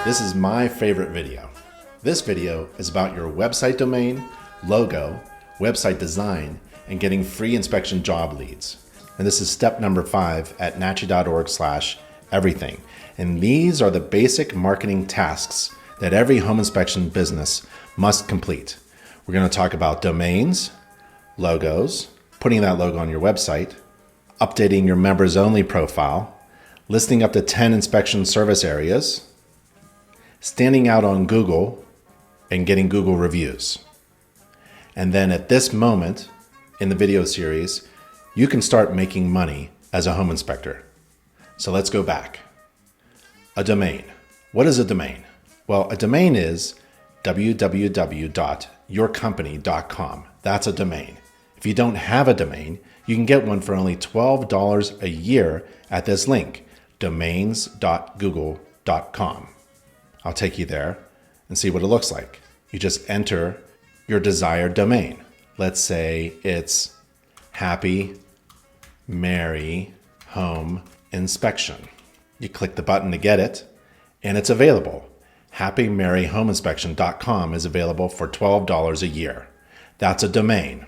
This is my favorite video. This video is about your website domain, logo, website design, and getting free inspection job leads. And this is step number 5 at nachi.org/everything. And these are the basic marketing tasks that every home inspection business must complete. We're going to talk about domains, logos, putting that logo on your website, updating your members only profile, listing up to 10 inspection service areas, standing out on Google, and getting Google reviews. And then at this moment in the video series, you can start making money as a home inspector. So let's go back. A domain. What is a domain? Well, a domain is www.yourcompany.com. That's a domain. If you don't have a domain, you can get one for only $12 a year at this link, domains.google.com. I'll take you there and see what it looks like. You just enter your desired domain. Let's say it's Happy Mary Home Inspection. You click the button to get it, and it's available. HappyMaryHomeInspection.com is available for $12 a year. That's a domain.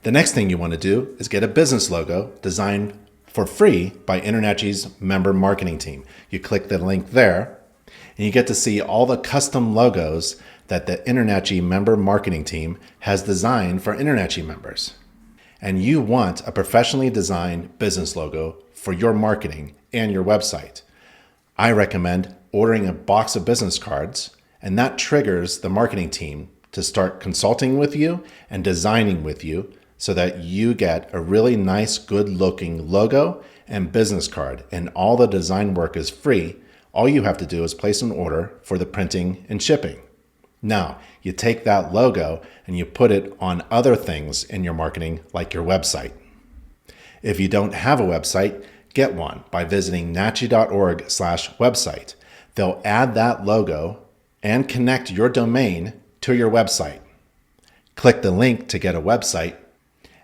The next thing you want to do is get a business logo designed for free by InterNACHI's member marketing team. You click the link there, and you get to see all the custom logos that the InterNACHI member marketing team has designed for InterNACHI members. And you want a professionally designed business logo for your marketing and your website. I recommend ordering a box of business cards, and that triggers the marketing team to start consulting with you and designing with you so that you get a really nice, good-looking logo and business card. And all the design work is free. All you have to do is place an order for the printing and shipping. Now, you take that logo and you put it on other things in your marketing, like your website. If you don't have a website, get one by visiting nachi.org/website. They'll add that logo and connect your domain to your website. Click the link to get a website,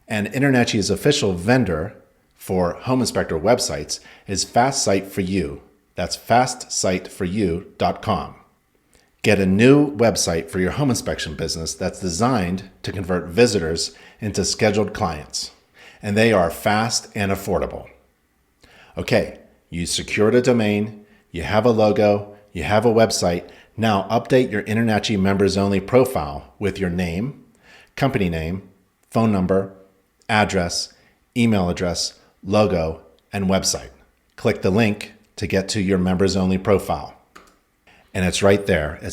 and InterNACHI's official vendor for home inspector websites is Fast Site for You. That's fastsiteforyou.com. Get a new website for your home inspection business that's designed to convert visitors into scheduled clients. And they are fast and affordable. Okay, you secured a domain, you have a logo, you have a website. Now update your InterNACHI members only profile with your name, company name, phone number, address, email address, logo, and website. Click the link to get to your members only profile. And it's right there. It's